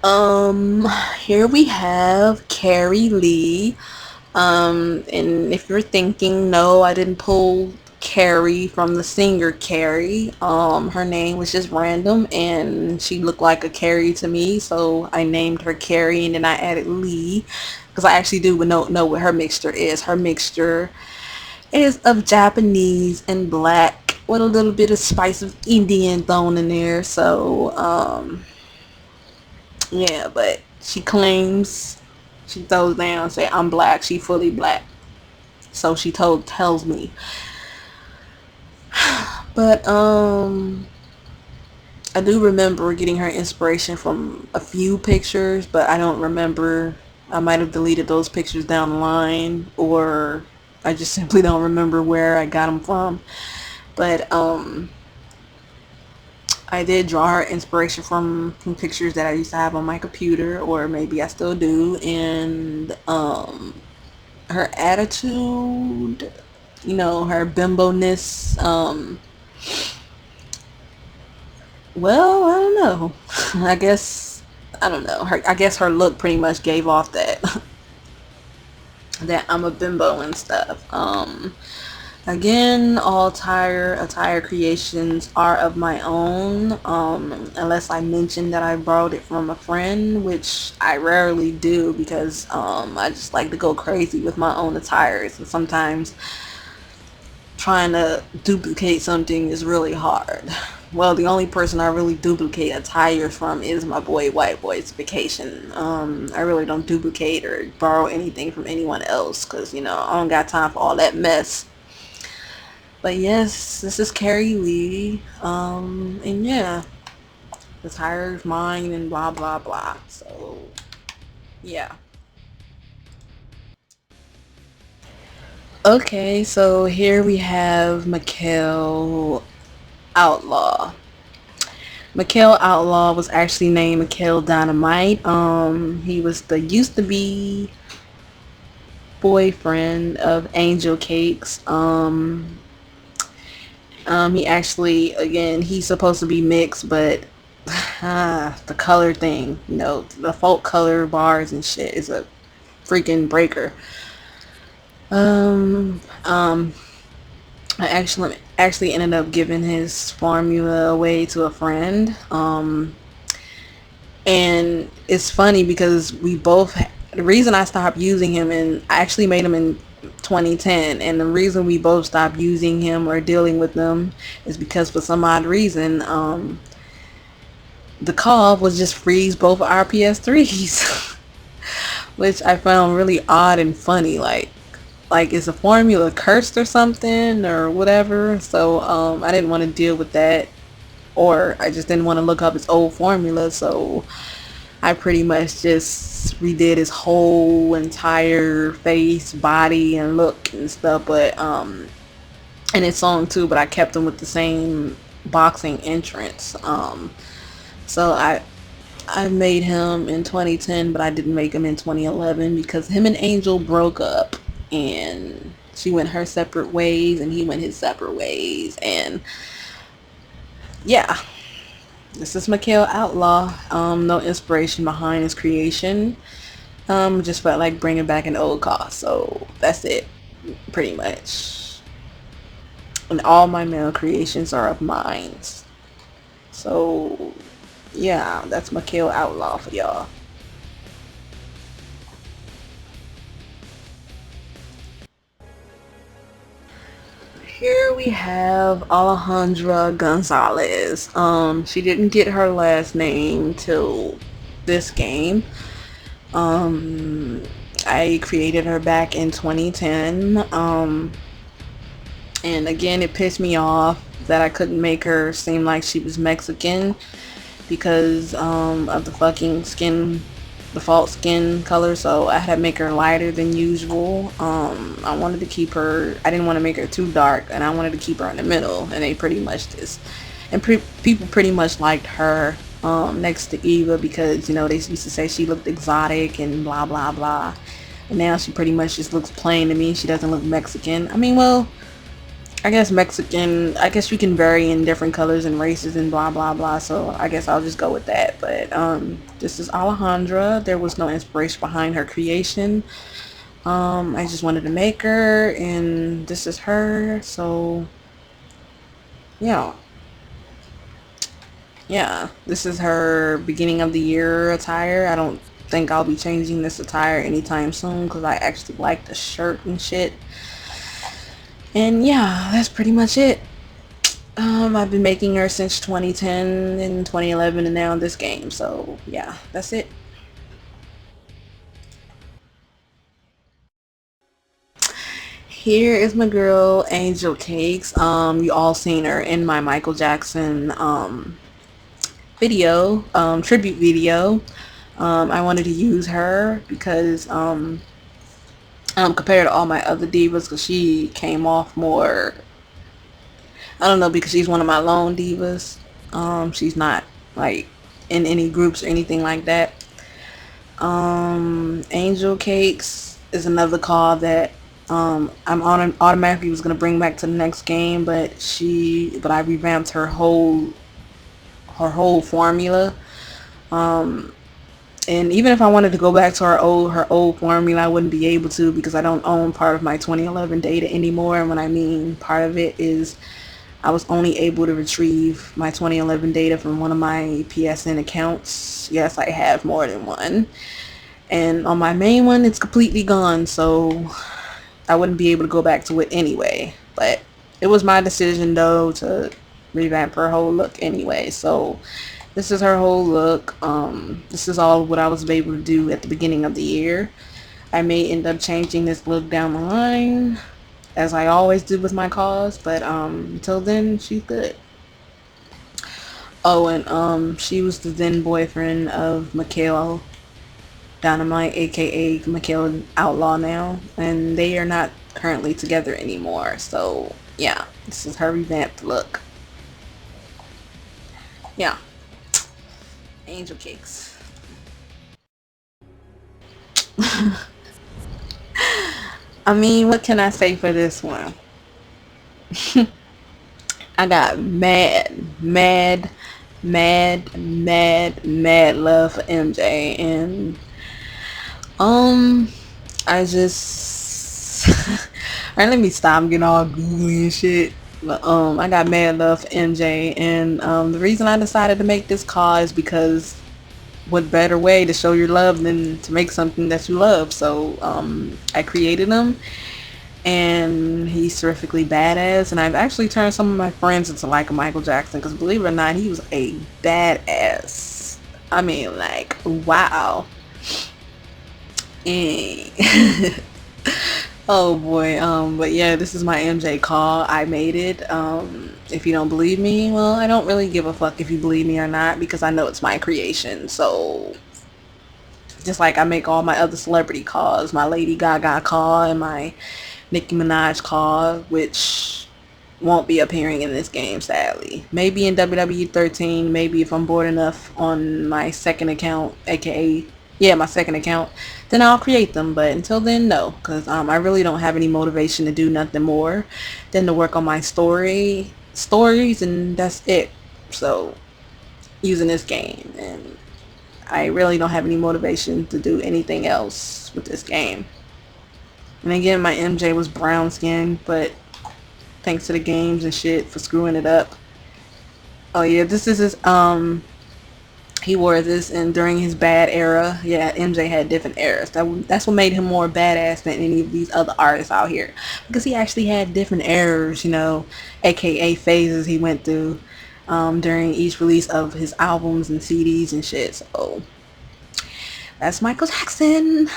Um, Here we have Carrie Lee. And if you're thinking, no, I didn't pull Carrie from the singer Carrie. Her name was just random and she looked like a Carrie to me, so I named her Carrie and then I added Lee because I actually do know what her mixture is. Her mixture is of Japanese and black with a little bit of spice of Indian thrown in there. So, yeah, but she claims, she throws down and say I'm black. She fully black. So she tells me. But I do remember getting her inspiration from a few pictures, but I don't remember. I might have deleted those pictures down the line, or I just simply don't remember where I got them from. But I did draw her inspiration from pictures that I used to have on my computer, or maybe I still do, and her attitude, her bimbo-ness, well, I don't know. I guess I don't know. I guess her look pretty much gave off that that I'm a bimbo and stuff. Again, all attire creations are of my own. Unless I mention that I borrowed it from a friend, which I rarely do because I just like to go crazy with my own attires, and sometimes trying to duplicate something is really hard. Well, the only person I really duplicate attires from is my boy White Boy's Vacation. I really don't duplicate or borrow anything from anyone else because, I don't got time for all that mess. But yes, this is Carrie Lee. And yeah, the tire's mine and blah, blah, blah. So, yeah. Okay, so here we have Mikkel Outlaw. Mikkel Outlaw was actually named Mikkel Dynamite. He was the used to be boyfriend of Angel Cakes. He actually, again, he's supposed to be mixed, but the color thing, the folk color bars and shit is a freaking breaker. Um, um, I actually ended up giving his formula away to a friend. And it's funny because the reason I stopped using him, and I actually made him in 2010, and the reason we both stopped using him or dealing with them is because for some odd reason, the call was just freeze both our PS3s, which I found really odd and funny. Like is the formula cursed or something or whatever? So I didn't want to deal with that, or I just didn't want to look up his old formula. So I pretty much just redid his whole entire face, body, and look and stuff. But and his song too. But I kept him with the same boxing entrance. So I made him in 2010, but I didn't make him in 2011 because him and Angel broke up, and she went her separate ways, and he went his separate ways, and yeah. This is Mikhail Outlaw. No inspiration behind his creation. Just felt like bringing back an old cause. So that's it, pretty much. And all my male creations are of mine. So yeah, that's Mikhail Outlaw for y'all. Here we have Alejandra Gonzales. She didn't get her last name till this game. Um, I created her back in 2010. And again, it pissed me off that I couldn't make her seem like she was Mexican because of the fucking skin, the false skin color. So I had to make her lighter than usual. I wanted to keep her, I didn't want to make her too dark, and I wanted to keep her in the middle, and they pretty much just, and people pretty much liked her next to Eva because, they used to say she looked exotic and blah blah blah. And now she pretty much just looks plain to me. She doesn't look Mexican. I mean, well, I guess Mexican, I guess you can vary in different colors and races and blah blah blah, so I guess I'll just go with that. But this is Alejandra. There was no inspiration behind her creation. I just wanted to make her, and this is her. So yeah, yeah, this is her beginning of the year attire. I don't think I'll be changing this attire anytime soon because I actually like the shirt and shit. And yeah, that's pretty much it. I've been making her since 2010 and 2011 and now this game. So yeah, that's it. Here is my girl Angel Cakes. You all seen her in my Michael Jackson video, tribute video. I wanted to use her because compared to all my other divas, because she came off more, I don't know, because she's one of my lone divas. She's not like in any groups or anything like that. Angel Cakes is another call that I'm on automatically was gonna bring back to the next game, but I revamped her whole formula. And even if I wanted to go back to her old formula, I wouldn't be able to because I don't own part of my 2011 data anymore. And when I mean part of it is I was only able to retrieve my 2011 data from one of my PSN accounts. Yes, I have more than one. And on my main one, it's completely gone, so I wouldn't be able to go back to it anyway. But it was my decision, though, to revamp her whole look anyway. So this is her whole look. This is all what I was able to do at the beginning of the year. I may end up changing this look down the line, as I always do with my Caws, but until then, she's good. Oh, and she was the then boyfriend of Mikkel Dynamite, aka Mikkel Outlaw now, and they are not currently together anymore. So yeah, this is her revamped look. Yeah, Angel Cakes. I mean, what can I say for this one? I got mad love for MJ, and um, I just alright. Let me stop getting all googly and shit. But I got mad love for MJ, and the reason I decided to make this call is because what better way to show your love than to make something that you love? So I created him, and he's terrifically badass. And I've actually turned some of my friends into like a Michael Jackson because believe it or not, he was a badass. I mean, like, wow. Eh. Oh boy, but yeah, this is my MJ call. I made it. If you don't believe me, well, I don't really give a fuck if you believe me or not because I know it's my creation. So, just like I make all my other celebrity calls, my Lady Gaga call and my Nicki Minaj call, which won't be appearing in this game, sadly. Maybe in WWE 13, maybe if I'm bored enough on my second account, aka, yeah, my second account, then I'll create them. But until then, no, because I really don't have any motivation to do nothing more than to work on my stories, and that's it. So, using this game, and I really don't have any motivation to do anything else with this game. And again, my MJ was brown skinned, but thanks to the games and shit for screwing it up. Oh yeah, this is his, he wore this and during his bad era. Yeah, MJ had different eras. That's what made him more badass than any of these other artists out here. Because he actually had different eras, aka phases he went through during each release of his albums and CDs and shit. So that's Michael Jackson.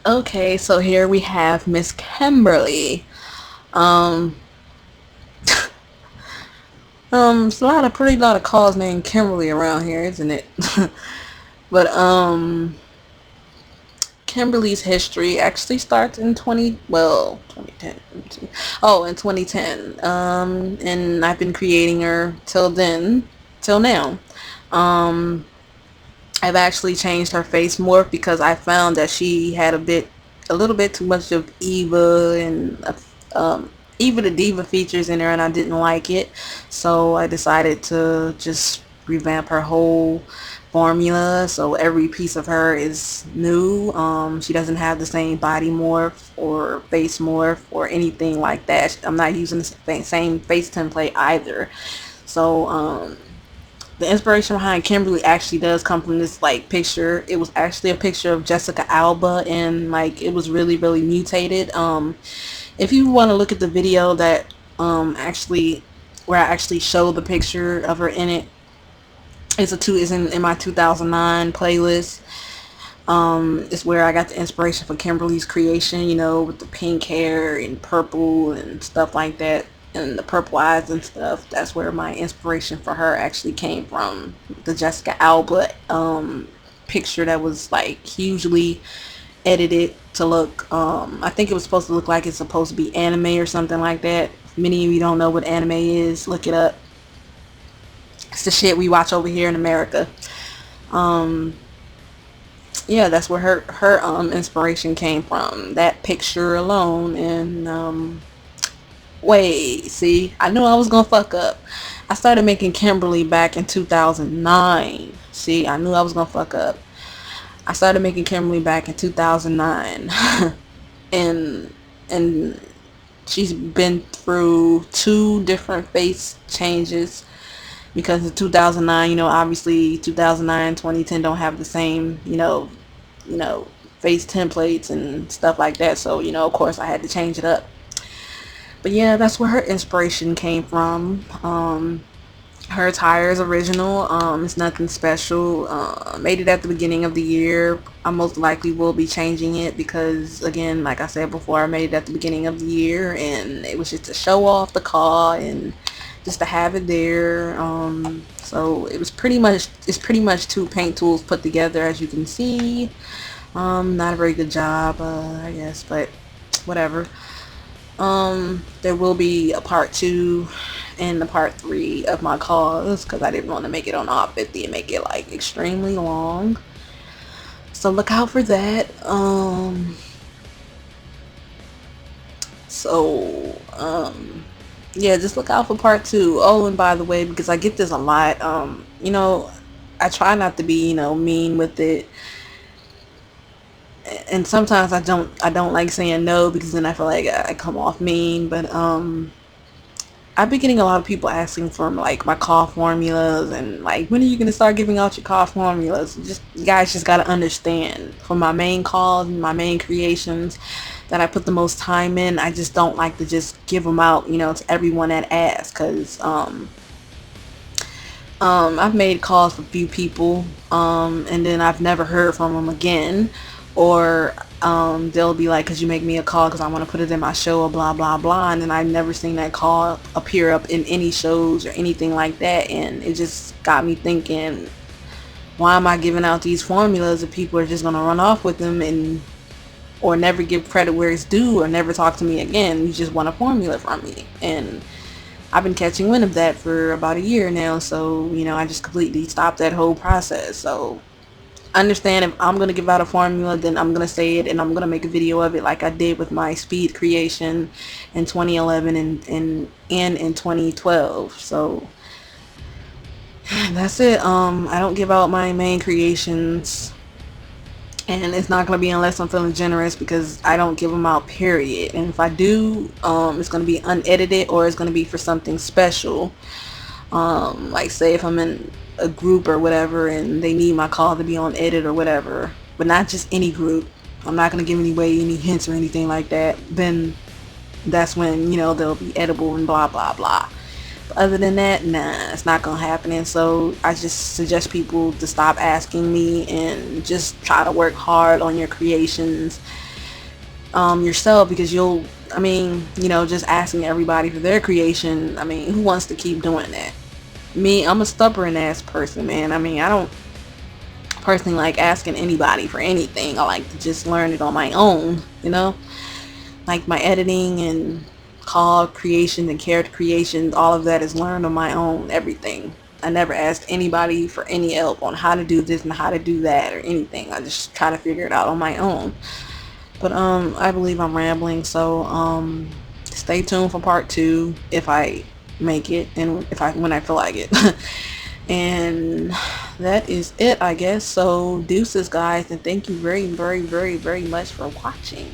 Okay, so here we have Miss Kimberly. Um, it's a pretty lot of calls named Kimberly around here, isn't it? But Kimberly's history actually starts in 2010. Oh, in 2010. And I've been creating her till now. Um, I've actually changed her face more because I found that she had a bit a little bit too much of Eva and Eva the Diva features in there, and I didn't like it. So I decided to just revamp her whole formula. So every piece of her is new. She doesn't have the same body morph or face morph or anything like that. I'm not using the same face template either. So the inspiration behind Kimberly actually does come from this like picture. It was actually a picture of Jessica Alba, and like it was really really mutated. If you want to look at the video that actually where I actually show the picture of her in it, is in my 2009 playlist. It's where I got the inspiration for Kimberly's creation, you know, with the pink hair and purple and stuff like that, and the purple eyes and stuff. That's where my inspiration for her actually came from. The Jessica Alba picture that was like hugely edited to look, I think it was supposed to look like it's supposed to be anime or something like that. If many of you don't know what anime is, look it up. It's the shit we watch over here in America. Um, yeah, that's where her inspiration came from. That picture alone. And wait, see, I knew I was gonna fuck up. I started making Kimberly back in 2009. See, I knew I was gonna fuck up. I started making Kimberly back in 2009. and and she's been through two different face changes, because in 2009, you know, obviously 2009 2010 don't have the same, you know, face templates and stuff like that. So, you know, of course I had to change it up. But yeah, that's where her inspiration came from. Her attire is original. It's nothing special. Made it at the beginning of the year. I most likely will be changing it because, again, like I said before, I made it at the beginning of the year, and it was just to show off the car and just to have it there. So it's pretty much two paint tools put together, as you can see. Not a very good job, I guess, but whatever. There will be a part 2 and the part 3 of my Caws, because I didn't want to make it on op 50 and make it like extremely long. So look out for that. So yeah, just look out for part 2. Oh, and by the way, because I get this a lot, you know, I try not to be, you know, mean with it, and sometimes I don't like saying no, because then I feel like I come off mean. But I've been getting a lot of people asking for like my call formulas, and like, when are you gonna start giving out your call formulas? Just, you guys just gotta understand, for my main calls and my main creations that I put the most time in, I just don't like to just give them out, you know, to everyone that asks, because I've made calls for a few people, and then I've never heard from them again, or they'll be like, "Could you make me a call because I want to put it in my show," or blah blah blah, and then I've never seen that call appear up in any shows or anything like that, and it just got me thinking, why am I giving out these formulas if people are just gonna run off with them and or never give credit where it's due or never talk to me again? You just want a formula from me, and I've been catching wind of that for about a year now, so, you know, I just completely stopped that whole process. So understand, if I'm going to give out a formula, then I'm going to say it, and I'm going to make a video of it like I did with my speed creation in 2011 and in 2012. So that's it. I don't give out my main creations, and it's not going to be unless I'm feeling generous, because I don't give them out, period. And if I do, it's going to be unedited, or it's going to be for something special. Like, say if I'm in a group or whatever and they need my call to be on edit or whatever, but not just any group. I'm not going to give any hints or anything like that. Then that's when, you know, they'll be edible and blah blah blah. But other than that, nah, it's not gonna happen. And so I just suggest people to stop asking me and just try to work hard on your creations yourself, because I mean, you know, just asking everybody for their creation, I mean, who wants to keep doing that? Me, I'm a stubborn ass person, man. I mean, I don't personally like asking anybody for anything. I like to just learn it on my own, you know? Like my editing and call creation and character creation, all of that is learned on my own, everything. I never asked anybody for any help on how to do this and how to do that or anything. I just try to figure it out on my own. But I believe I'm rambling, so stay tuned for part two if I make it and if I when I feel like it. And that is it, I guess. So deuces, guys, and thank you very, very, very, very much for watching.